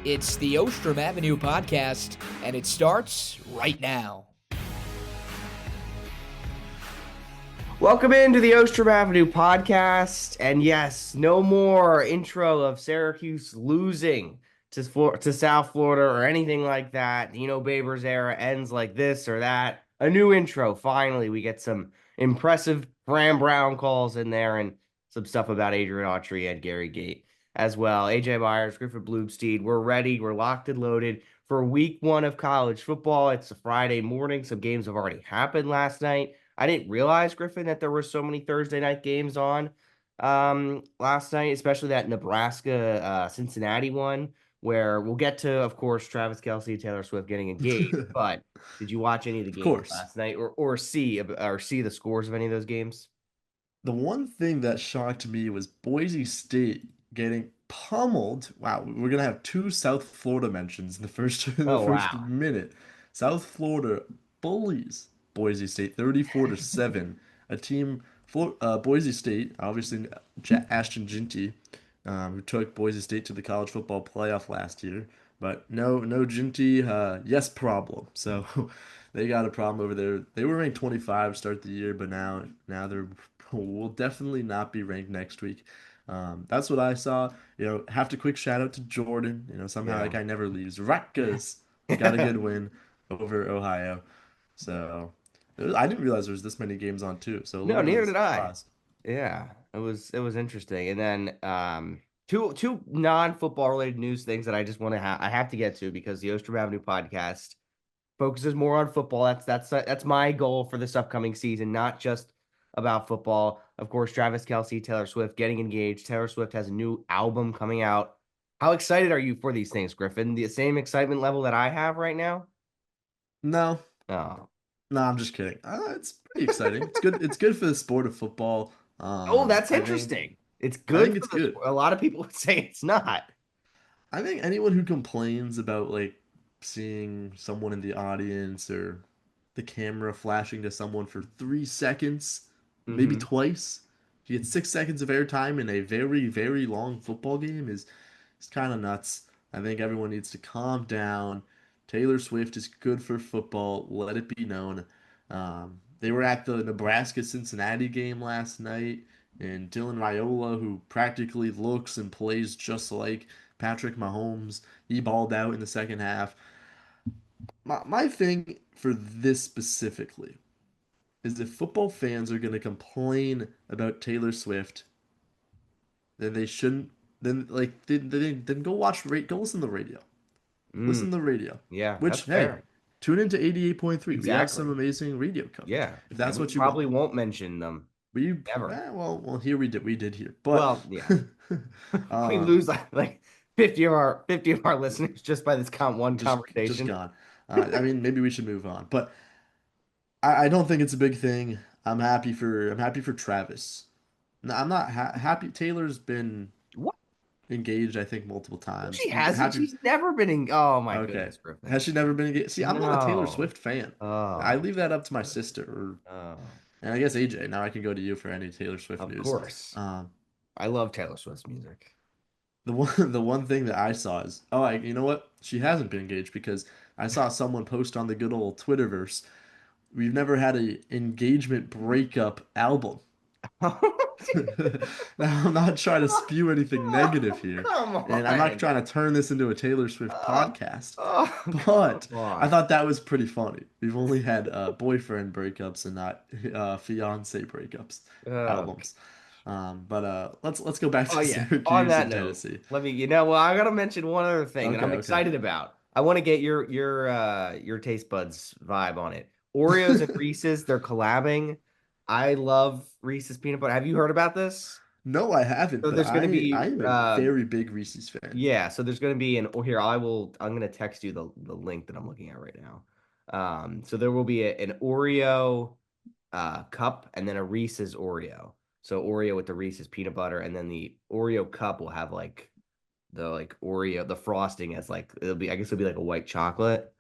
It's the Ostrom Avenue podcast, and it starts right now. Welcome into the Ostrom Avenue podcast, and yes, no more intro of Syracuse losing to South Florida or anything like that. Dino Babers era ends like this or that. A new intro. Finally, we get some impressive Graham Brown calls in there and some stuff about Adrian Autry and Gary Gate as well. AJ Myers, Griffin Bloomsteed. We're ready. We're locked and loaded for week one of college football. It's a Friday morning. Some games have already happened last night. I didn't realize, Griffin, that there were so many Thursday night games on last night, especially that Nebraska Cincinnati one, where we'll get to, of course, Travis Kelce, Taylor Swift getting engaged. But did you watch any of the Of games course. last night, or see the scores of any of those games? The one thing that shocked me was Boise State getting pummeled. Wow, we're gonna have two South Florida mentions in the first in the Oh first wow. minute. South Florida bullies Boise State 34-7. A team, Boise State, obviously Ashton Ginty, who took Boise State to the college football playoff last year, but no Ginty, yes problem. So they got a problem over there. They were ranked 25 to start the year, but now they're will definitely not be ranked next week. That's what I saw. Have to quick shout out to Jordan. Somehow that Yeah. guy never leaves. Rutgers got a good win over Ohio. So I didn't realize there was this many games on too. So a No, little bit of neither a did I. surprise. Yeah, it was interesting. And then two non-football related news things that I have to get to because the Ostrom Avenue podcast focuses more on football. That's my goal for this upcoming season, not just about football. Of course, Travis Kelce, Taylor Swift getting engaged. Taylor Swift has a new album coming out. How excited are you for these things, Griffin? The same excitement level that I have right now? No, Oh. no, I'm just kidding. It's pretty exciting. It's good. It's good for the sport of football. Oh, that's I think interesting. It's I good think for it's the good. sport. A lot of people would say it's not. I think anyone who complains about like seeing someone in the audience or the camera flashing to someone for 3 seconds, maybe Hmm. twice, to get 6 seconds of airtime in a very, very long football game is kind of nuts. I think everyone needs to calm down. Taylor Swift is good for football. Let it be known. They were at the Nebraska Cincinnati game last night, and Dylan Raiola, who practically looks and plays just like Patrick Mahomes, he balled out in the second half. My thing for this specifically is if football fans are going to complain about Taylor Swift, then they shouldn't. Then then go go listen to the radio. Mm, Listen to the radio. yeah, Which that's hey, fair. tune into 88.3. We have some Exactly. amazing radio coverage. Yeah. If And that's we what you want. probably won't mention them ever. Well, here we did here, but Well, yeah. We um, lose like 50 of our listeners just by this count one just conversation. gone. I mean, maybe we should move on, but I don't think it's a big thing. I'm happy for Travis. No, I'm not happy. Taylor's been What? engaged, I think, multiple No, times. she I'm hasn't. happy. She's never been in. Oh my Okay, goodness, Griffin. has she never been engaged? See, I'm not a Taylor No. Swift fan. I Oh. leave that up to my sister, Oh. and I guess AJ. Now I can go to you for any Taylor Swift Of news. course. Um, I love Taylor Swift's music. the one the one thing that I saw is you know what? She hasn't been engaged because I saw someone post on the good old Twitterverse. We've never had a engagement breakup album. Now, I'm not trying to spew anything negative here, Come and I'm not on. trying to turn this into a Taylor Swift Oh, podcast, come but I on. thought that was pretty funny. We've only had boyfriend breakups and not fiance breakups Oh, albums. But let's go back oh to yeah. On Syracuse that and note, Tennessee. well, I gotta mention one other thing that Okay, I'm okay. excited about. I want to get your taste buds vibe on it. Oreos and Reese's, they're collabing. I love Reese's peanut butter. Have you heard about this? No, I haven't, So but there's gonna I be am a very big Reese's fan. yeah, so there's gonna be I'm gonna text you the link that I'm looking at right now. So there will be an Oreo cup and then a Reese's Oreo. So Oreo with the Reese's peanut butter, and then the Oreo cup will have like the Oreo, the frosting as like I guess it'll be like a white chocolate.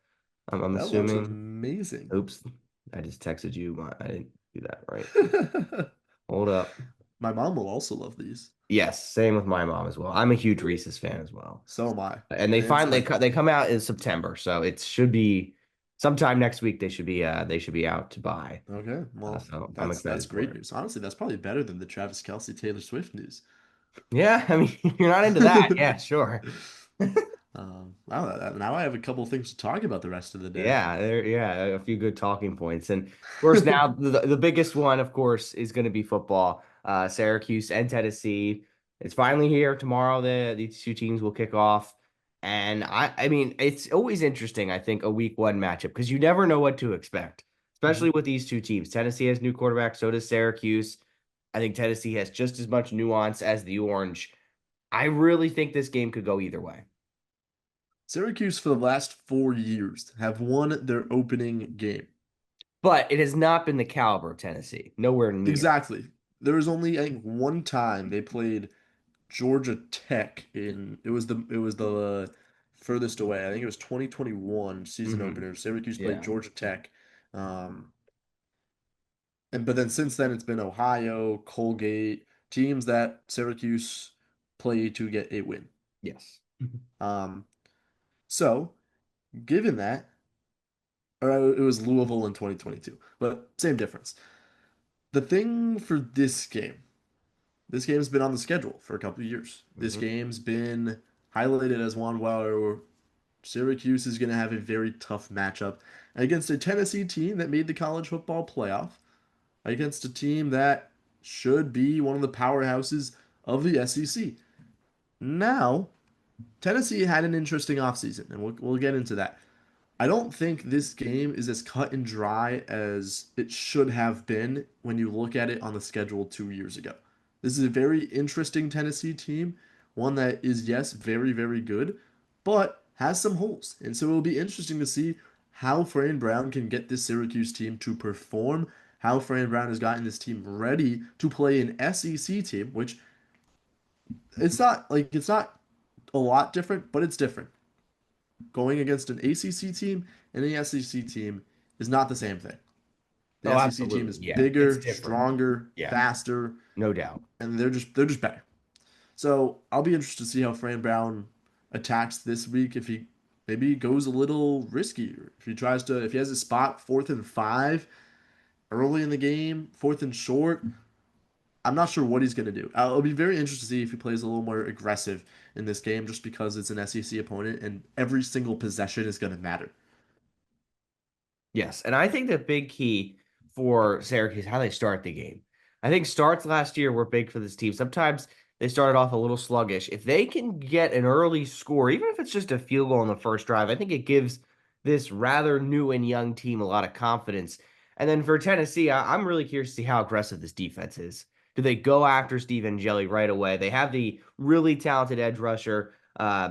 I'm That looks assuming. amazing. Oops, I just texted you. I didn't do that right. Hold up. My mom will also love these. Yes, same with my mom as well. I'm a huge Reese's fan as well. So am I. And And it's like, they come out in September, so it should be sometime next week. They should be out to buy. okay, well, So I'm that's excited for great it. news. Honestly, that's probably better than the Travis Kelce Taylor Swift news. Yeah, I mean, you're not into that. Yeah, sure. Now I have a couple things to talk about the rest of the day. Yeah, a few good talking points. And of course, now the biggest one, of course, is going to be football. Syracuse and Tennessee. It's finally here tomorrow. These two teams will kick off. And I mean, it's always interesting, I think, a week one matchup because you never know what to expect, especially Mhm. with these two teams. Tennessee has new quarterback, so does Syracuse. I think Tennessee has just as much nuance as the Orange. I really think this game could go either way. Syracuse for the last 4 years have won their opening game. But it has not been the caliber of Tennessee. Nowhere near. Exactly. There was only, I think, one time they played Georgia Tech in it was the furthest away. I think it was 2021 season Hmm. opener. Syracuse played Yeah. Georgia Tech. Um, and but then since then it's been Ohio, Colgate, teams that Syracuse play to get a win. Yes. Um, so given that, or it was Louisville in 2022, but same difference. The thing for this game's been on the schedule for a couple of years. This Hmm. game's been highlighted as one where Syracuse is going to have a very tough matchup against a Tennessee team that made the college football playoff, against a team that should be one of the powerhouses of the SEC. Now, Tennessee had an interesting offseason, and we'll get into that. I don't think this game is as cut and dry as it should have been when you look at it on the schedule 2 years ago. This is a very interesting Tennessee team, one that is, yes, very, very good, but has some holes. And so it will be interesting to see how Fran Brown can get this Syracuse team to perform, how Fran Brown has gotten this team ready to play an SEC team, which it's not a lot different, but it's different. Going against an ACC team and an SEC team is not the same thing. The Oh, SEC team is absolutely. Yeah, it's bigger, different. stronger, Yeah, faster, no doubt. and they're just better. So I'll be interested to see how Fran Brown attacks this week. If he maybe goes a little riskier, if he has a spot 4th and 5 early in the game, 4th and short. I'm not sure what he's going to do. I'll be very interested to see if he plays a little more aggressive in this game, just because it's an SEC opponent and every single possession is going to matter. Yes, and I think the big key for Syracuse how they start the game. I think starts last year were big for this team. Sometimes they started off a little sluggish. If they can get an early score, even if it's just a field goal on the first drive, I think it gives this rather new and young team a lot of confidence. And then for Tennessee, I'm really curious to see how aggressive this defense is. Do they go after Steve Angeli right away? They have the really talented edge rusher,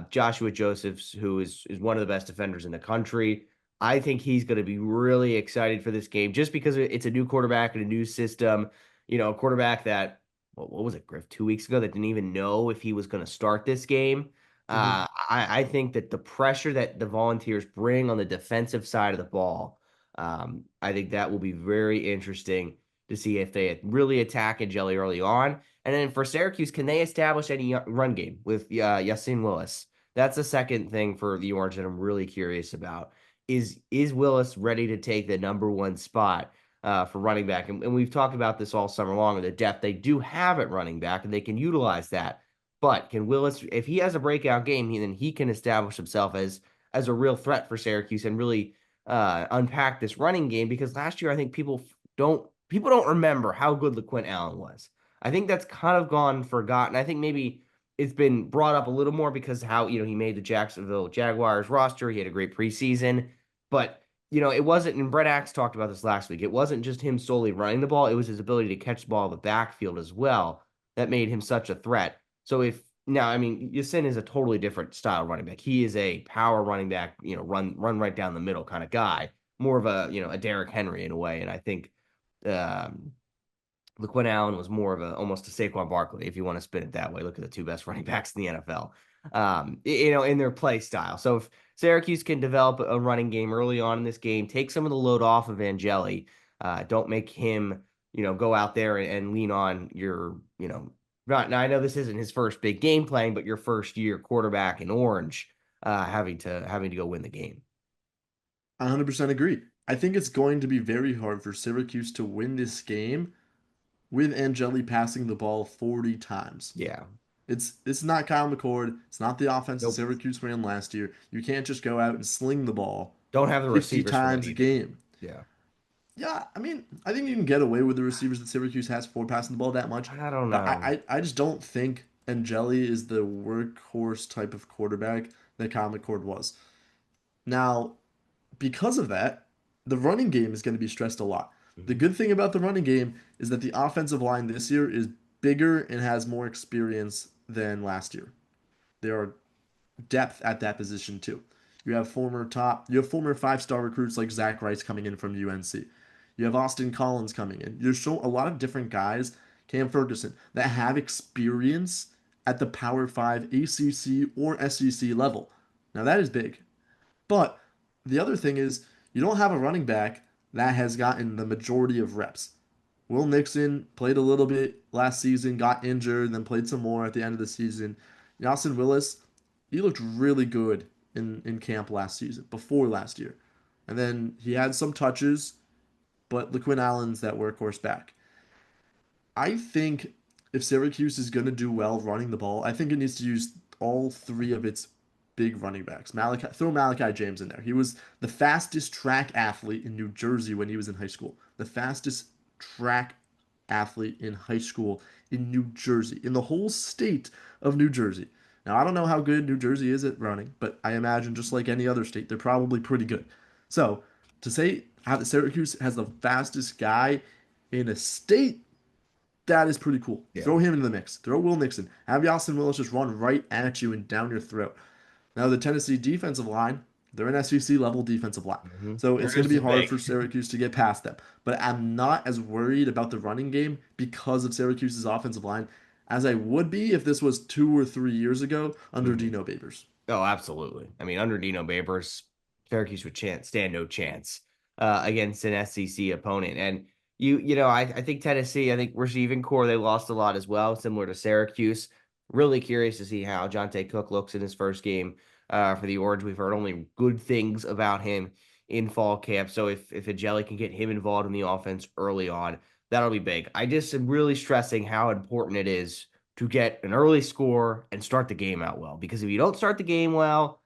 Joshua Josephs, who is one of the best defenders in the country. I think he's going to be really excited for this game just because it's a new quarterback and a new system. A quarterback that, what was it, Griff, 2 weeks ago that didn't even know if he was going to start this game. Mhm. I think that the pressure that the Volunteers bring on the defensive side of the ball, I think that will be very interesting to see if they really attack Jelly early on. And then for Syracuse, can they establish any run game with Yasin Willis? That's the second thing for the Orange that I'm really curious about is Willis ready to take the number one spot for running back? And we've talked about this all summer long, the depth they do have at running back, and they can utilize that. But can Willis, if he has a breakout game, then he can establish himself as a real threat for Syracuse and really unpack this running game. Because last year, I think people don't remember how good LaQuint Allen was. I think that's kind of gone forgotten. I think maybe it's been brought up a little more because how he made the Jacksonville Jaguars roster. He had a great preseason, but it wasn't. And Brett Axe talked about this last week. It wasn't just him solely running the ball; it was his ability to catch the ball in the backfield as well that made him such a threat. So if now, I mean, Yasin is a totally different style running back. He is a power running back, run right down the middle kind of guy, more of a Derrick Henry in a way. And I think um, LaQuinn Allen was more of almost a Saquon Barkley, if you want to spin it that way. Look at the two best running backs in the NFL, in their play style. So if Syracuse can develop a running game early on in this game, take some of the load off of Angeli, don't make him, go out there and lean on your Not now, I know this isn't his first big game playing, but your first year quarterback in orange, having to go win the game. I 100% agree. I think it's going to be very hard for Syracuse to win this game with Angeli passing the ball 40 times. Yeah. It's not Kyle McCord. It's not the offense that Nope. Syracuse ran last year. You can't just go out and sling the ball Don't have the 50 receivers for that times a either. game. Yeah. Yeah, I mean, I think you can get away with the receivers that Syracuse has for passing the ball that much, I don't but know. I just don't think Angeli is the workhorse type of quarterback that Kyle McCord was. Now, because of that, the running game is going to be stressed a lot. The Mhm. good thing about the running game is that the offensive line this year is bigger and has more experience than last year. There are depth at that position too. You have former five-star recruits like Zach Rice coming in from UNC. You have Austin Collins coming in. There's so a lot of different guys, Cam Ferguson, that have experience at the Power 5 ACC or SEC level. Now that is big. But the other thing is you don't have a running back that has gotten the majority of reps. Will Nixon played a little bit last season, got injured, then played some more at the end of the season. Yasin Willis, he looked really good in camp last season, before last year. And then he had some touches, but LaQuinn Allen's that workhorse back. I think if Syracuse is going to do well running the ball, I think it needs to use all three of its big running backs. Throw Malachi James in there. He was the fastest track athlete in New Jersey when he was in high school. The fastest track athlete in high school in New Jersey, in the whole state of New Jersey. Now, I don't know how good New Jersey is at running, but I imagine just like any other state, they're probably pretty good. So, to say how Syracuse has the fastest guy in a state, that is pretty cool. Yeah. Throw him into the mix. Throw Will Nixon. Have Yasin Willis just run right at you and down your throat. Now, the Tennessee defensive line, they're an SEC level defensive line. So They're it's going to just be as hard big. for Syracuse to get past them. But I'm not as worried about the running game because of Syracuse's offensive line as I would be if this was 2 or 3 years ago under Mhm. Dino Babers. Oh, absolutely. I mean, under Dino Babers, Syracuse would stand no chance against an SEC opponent. And I think Tennessee, I think receiving core, they lost a lot as well, similar to Syracuse. Really curious to see how Jonte Cook looks in his first game for the Orange. We've heard only good things about him in fall camp. So if Ajeli can get him involved in the offense early on, that'll be big. I just am really stressing how important it is to get an early score and start the game out well. Because if you don't start the game well,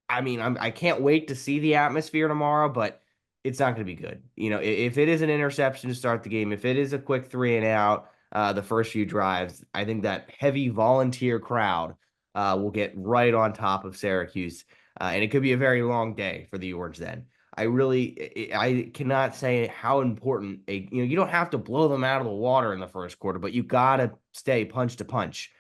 I mean, I can't wait to see the atmosphere tomorrow, but it's not going to be good. If it is an interception to start the game, if it is a quick three and out, the first few drives, I think that heavy volunteer crowd will get right on top of Syracuse, and it could be a very long day for the Orange then. I cannot say how important you don't have to blow them out of the water in the first quarter, but you got to stay punch to punch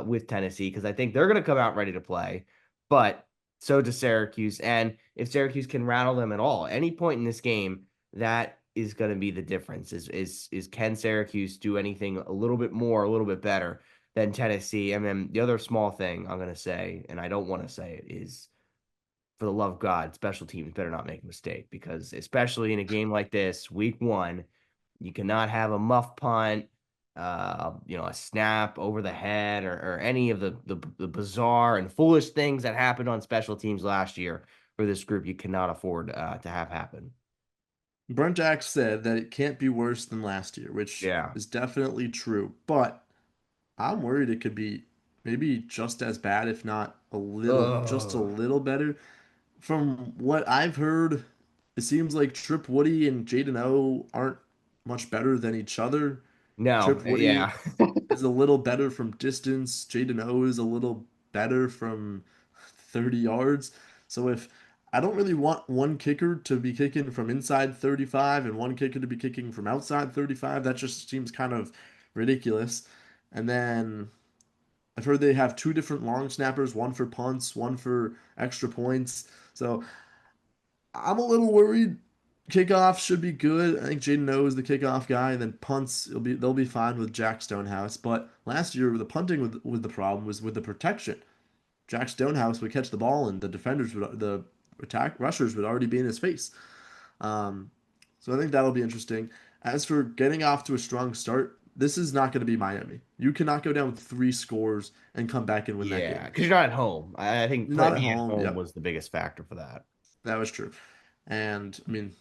with Tennessee because I think they're going to come out ready to play, but so does Syracuse. And if Syracuse can rattle them at all, any point in this game, that is going to be the difference. Is can Syracuse do anything a little bit more, a little bit better than Tennessee? And then the other small thing I'm going to say, and I don't want to say it, is for the love of God, special teams better not make a mistake because especially in a game like this, week one, you cannot have a muff punt, a snap over the head or any of the bizarre and foolish things that happened on special teams last year for this group. You cannot afford to have happen. Brent Jack said that it can't be worse than last year, which Yeah. is definitely true. But I'm worried it could be maybe just as bad, if not just a Oh little better. From what I've heard, it seems like Trip Woody and Jaden O aren't much better than each other. no, Trip Woody yeah. is a little better from distance. Jaden O is a little better from 30 yards. So if I don't really want one kicker to be kicking from inside 35 and one kicker to be kicking from outside 35, that just seems kind of ridiculous. And then I've heard they have two different long snappers, one for punts, one for extra points. So I'm a little worried. Kickoff should be good. I think Jaden knows the kickoff guy, and then punts they'll be fine with Jack Stonehouse. But last year the punting with the problem was with the protection. Jack Stonehouse would catch the ball and the attack rushers would already be in his face. Um, so I think that'll be interesting. As for getting off to a strong start, this is not going to be Miami. You cannot go down with 3 scores and come back and win that Yeah, game. because you're not at home. I think Not at being at home. home Yep, was the biggest factor for that. that was true. And I mean,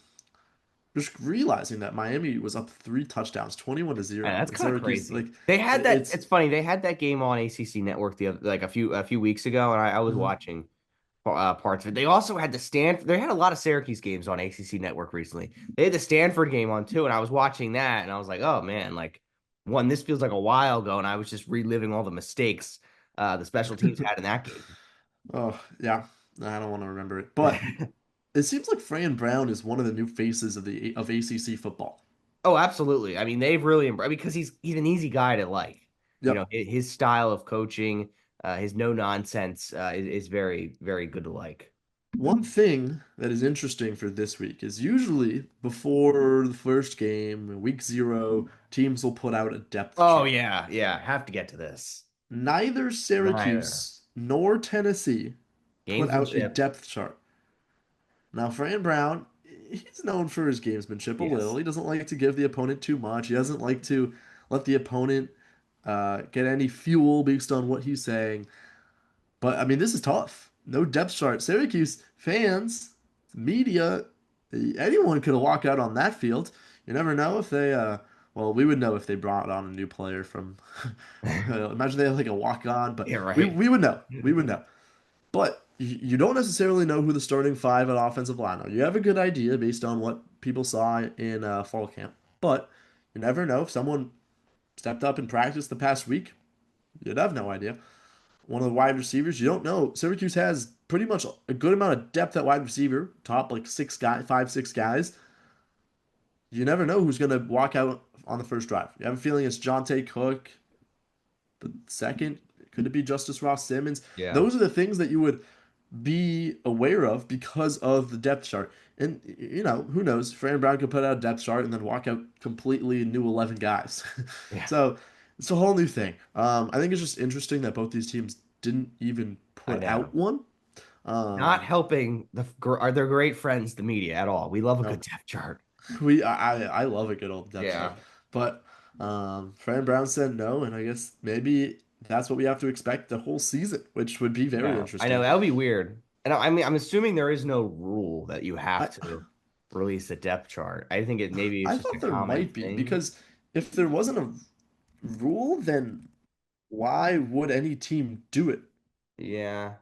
just realizing that Miami was up 3 touchdowns, 21-0, And that's and kind of Syracuse, crazy. like They had that. it's It's funny. They had that game on ACC Network the other, like a few weeks ago, and I was mhm. watching parts of it. They also had the Stanford. They had a lot of Syracuse games on ACC Network recently. They had the Stanford game on too, and I was watching that, and I was like, oh man, like one. This feels like a while ago, and I was just reliving all the mistakes the special teams had in that game. Oh yeah, I don't want to remember it, but it seems like Fran Brown is one of the new faces of ACC football. Oh, absolutely. I mean, they've really embraced because he's an easy guy to like. Yep. His style of coaching, his no nonsense, is very very good to like. One thing that is interesting for this week is usually before the first game, week 0, teams will put out a depth Oh chart. yeah, yeah. Have to get to this. Neither Neither Syracuse nor Tennessee put out a gamesmanship. depth chart. Now, Fran Brown, he's known for his gamesmanship a little. Yes. He doesn't like to give the opponent too much. He doesn't like to let the opponent get any fuel based on what he's saying. But I mean, this is tough. No depth chart. Syracuse fans, media, anyone could have walked out on that field. You never know if they. Well, we would know if they brought on a new player from. Imagine they had like a walk on, but Yeah, we right. we would know. We would know. But you don't necessarily know who the starting five at offensive line are. You have a good idea based on what people saw in fall camp, but you never know if someone stepped up in practice the past week. You'd have no idea. One of the wide receivers, you don't know. Syracuse has pretty much a good amount of depth at wide receiver, top like 6 guy, 5, 6 guys. You never know who's gonna walk out on the first drive. You have a feeling it's Jonte Cook, the second. Could it be Justice Ross Simmons? Yeah. Those are the things that you would be aware of because of the depth chart. And who knows? Fran Brown could put out a depth chart and then walk out completely new 11 guys. Yeah. So it's a whole new thing. I think it's just interesting that both these teams didn't even I put know. out one. Not Um, helping are their great friends, the media, at all. We love a good no, depth chart. I love a good old depth chart, Yeah. but Fran Brown said no, and I guess maybe that's what we have to expect the whole season, which would be very Yeah. I know interesting. that would be weird. And I mean, I'm assuming there is no rule that you have I to release a depth chart. I think maybe it's I just a thought there common might be thing. because if there wasn't a rule, then why would any team do it? Yeah.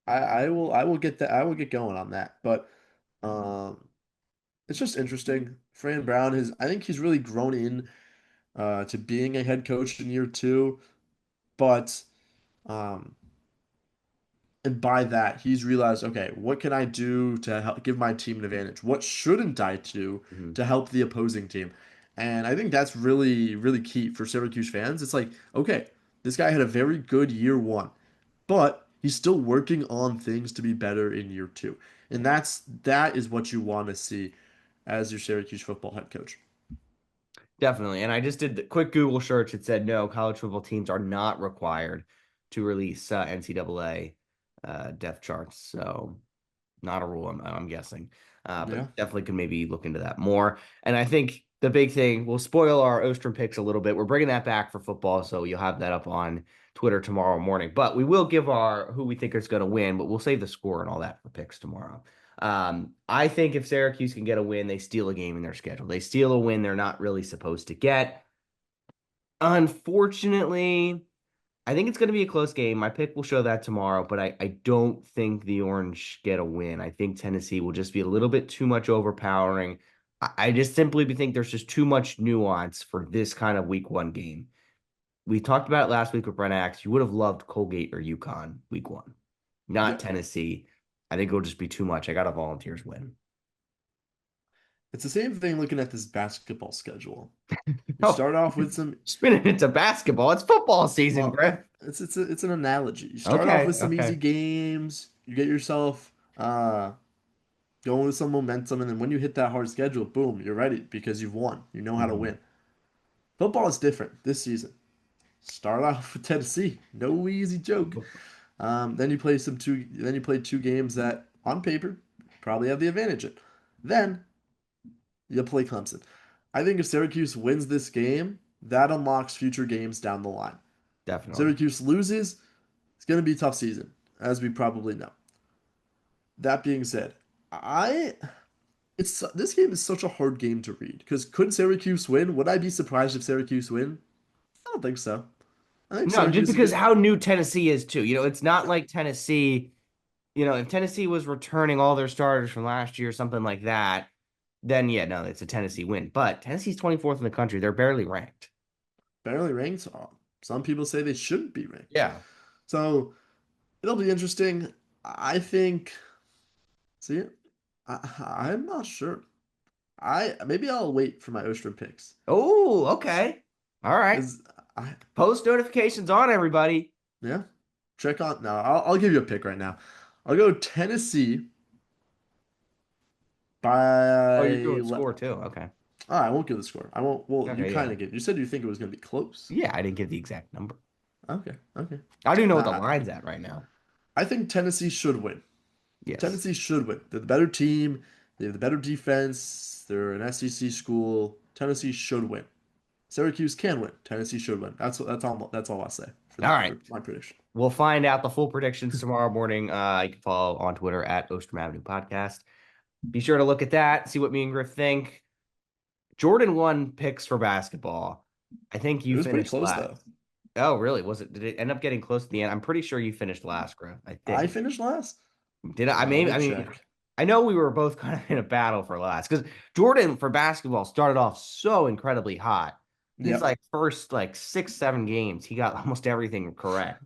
I will get that I will get going on that. But um it's just interesting. Fran Brown has I think he's really grown in to being a head coach in year 2, but um and by that he's realized, okay, what can I do to help give my team an advantage? What shouldn't I do Mhm. to help the opposing team? And I think that's really, really key for Syracuse fans. It's like, okay, this guy had a very good year 1, but he's still working on things to be better in year 2. And that is what you want to see as your Syracuse football head coach. Definitely. And I just did the quick Google search. It said no, college football teams are not required to release NCAA depth charts. So not a rule, I'm guessing. But Yeah. definitely could maybe look into that more. And I think the big thing, we'll spoil our Ostrom picks a little bit. We're bringing that back for football, so you'll have that up on Twitter tomorrow morning. But we will give our who we think is going to win, but we'll save the score and all that for picks tomorrow. I think if Syracuse can get a win, they steal a game in their schedule. They steal a win they're not really supposed to get. Unfortunately, I think it's going to be a close game. My pick will show that tomorrow, but I don't think the Orange get a win. I think Tennessee will just be a little bit too much overpowering. I just simply think there's just too much nuance for this kind of week 1 game. We talked about it last week with Brent Axe. You would have loved Colgate or UConn week 1, not Yep. Tennessee. I think it'll just be too much. I got a Volunteers win. It's the same thing looking at this basketball schedule. You Oh, start off with some spinning it to basketball. It's football season, well, Griff. it's an analogy. You start off Okay, with some easy okay. games, you get yourself going with some momentum, and then when you hit that hard schedule, boom, you're ready because you've won. You know how to Mhm. win. Football is different this season. Start off with Tennessee, no easy joke. Then you play 2 games that on paper probably have the advantage Then you play Clemson. I think if Syracuse wins this game, That unlocks future games down the line. Definitely. Syracuse loses, it's going to be a tough season, as we probably know. That being said, I it's this game is such a hard game to read because could Syracuse win? Would I be surprised if Syracuse win? I don't think so. I think No, just Syracuse is because good. how new Tennessee is too. It's not like Tennessee, if Tennessee was returning all their starters from last year or something like that, then yeah, no, it's a Tennessee win. But Tennessee's 24th in the country. They're barely ranked. Barely ranked. Some people say they shouldn't be ranked. Yeah. So it'll be interesting. I think. See, I'm not sure. I maybe I'll wait for my Ostrom picks Oh, okay. All right. because I Post notifications on, everybody. yeah check on now. I'll give you a pick right now. I'll go Tennessee Oh, you're by. doing score too. Okay. I won't give the score. I won't. Well, you Okay, kind yeah. of give. You said you think it was going to be close. Yeah, I didn't give the exact number. Okay. Okay. I don't even know what the Nah, line's at right now. I think Tennessee should win. Yes. Tennessee should win. They're the better team. They have the better defense. They're an SEC school. Tennessee should win. Syracuse can win. Tennessee should win. That's all I'll say for All that right. for my prediction. We'll find out the full predictions tomorrow morning. You can follow on Twitter at Ostrom Avenue Podcast. Be sure to look at that, see what me and Griff think. Jordan won picks for basketball. I think It you was pretty finished close last. though. Oh, really? Was it? Did it end up getting close to the end? I'm pretty sure you finished last, Griff. I I think. finished last. Did I? Let Mean, me I mean, check. I know we were both kind of in a battle for last because Jordan for basketball started off so incredibly hot. His Yep. like first like 6, 7 games, he got almost everything correct.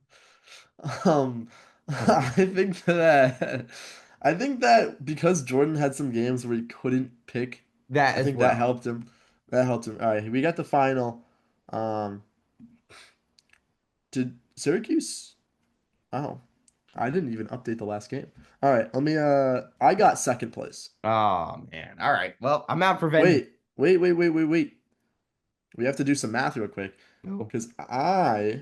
Um, I think that I think that because Jordan had some games where he couldn't pick, That I as think that well. helped him. That helped him. All right, we got the final. Um, did Syracuse? Oh, I didn't even update the last game. All right, let me. I got second place. Oh man. All right. Well, I'm out for vengeance. Wait. We have to do some math real quick Oh, because I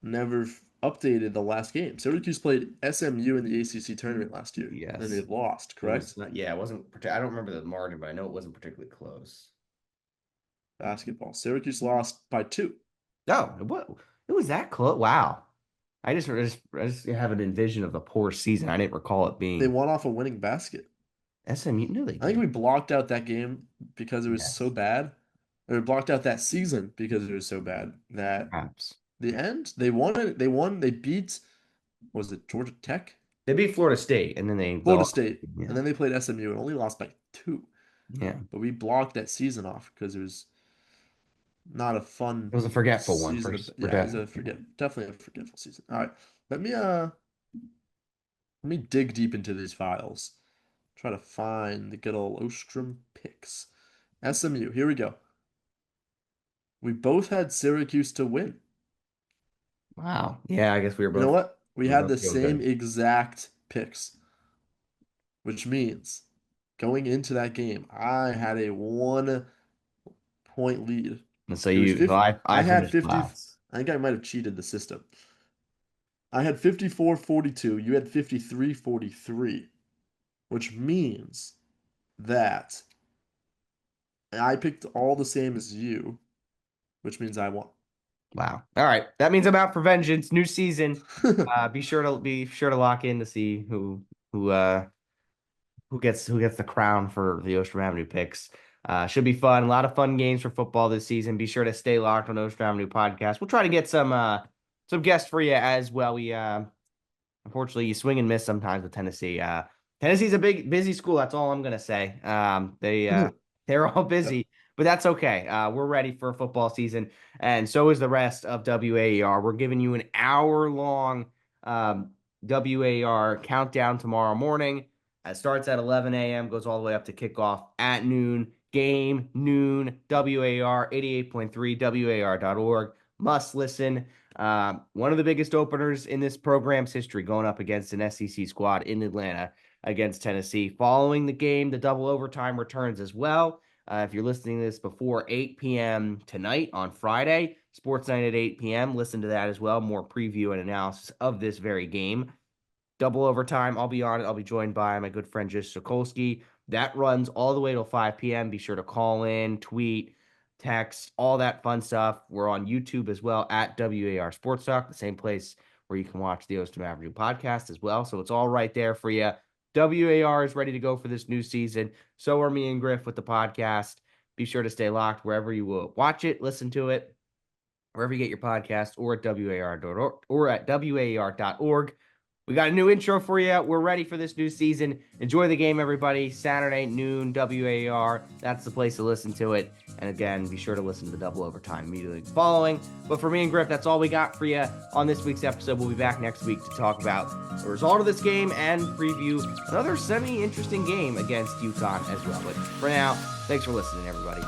never updated the last game. Syracuse played SMU in the ACC tournament last year, and they yes. lost, It was correct? not. Yeah, it wasn't. I don't remember the margin, but I know it wasn't particularly close. Basketball. Syracuse lost by two. No, it was that close. Wow. I just have an envision of the poor season. I didn't recall it They being won off a winning basket. SMU. No, they I think did. we blocked out that game because it was so Yes, bad. Or we blocked out that season because it was so bad that perhaps. the end, they won it. They won. They beat, was it Georgia Tech? They beat Florida State, and then they Florida lost. State. And Yeah, then they played SMU and only lost by two. yeah. But we blocked that season off because it was not a fun It was a forgetful one season. for Yeah, it was definitely. definitely a forgetful season. All right. Let me dig deep into these files. Try to find the good old Ostrom picks. SMU. Here we go. We both had Syracuse to win. Wow. Yeah, I guess You know what? We we were had both the feeling same good. exact picks, which means going into that game, I had a 1 point lead. And so It was you, so 50. I I had finished 50. last. I think I might have cheated the system. I had 54-42. You had 53-43, which means that I picked all the same as you, which means I won. Wow. All right. That means I'm out for vengeance. New season. Be sure to lock in to see who uh who gets the crown for the Ostrom Avenue picks. Should be fun. A lot of fun games for football this season. Be sure to stay locked on Ostrom Avenue podcast. We'll try to get some guests for you as well. We unfortunately you swing and miss sometimes with Tennessee. Tennessee's a big busy school. That's all I'm gonna say. They're all Yep. busy, but that's okay. We're ready for a football season, and so is the rest of WAER. We're giving you an hour long WAER countdown tomorrow morning. It starts at 11 a.m., goes all the way up to kickoff at noon. Game noon. WAER 88.3 WAER.org. Must listen. One of the biggest openers in this program's history, going up against an SEC squad in Atlanta against Tennessee. Following the game, the double overtime returns as well. If you're listening to this before 8 p.m. tonight on Friday, Sports Night at 8 p.m., listen to that as well. More preview and analysis of this very game. Double overtime, I'll be on it. I'll be joined by my good friend Jish Sokolsky. That runs all the way till 5 p.m. Be sure to call in, tweet, text, all that fun stuff. We're on YouTube as well at WAR Sports Talk, the same place where you can watch the Ostrom Avenue podcast as well. So it's all right there for you. WAR is ready to go for this new season. So are me and Griff with the podcast. Be sure to stay locked wherever you will watch it, listen to it, wherever you get your podcast, or at WAR.org. We got a new intro for you. We're ready for this new season. Enjoy the game, everybody. Saturday, noon, WAR. That's the place to listen to it. And again, be sure to listen to the double overtime immediately following. But for me and Griff, that's all we got for you on this week's episode. We'll be back next week to talk about the result of this game and preview another semi-interesting game against UConn as well. But for now, thanks for listening, everybody.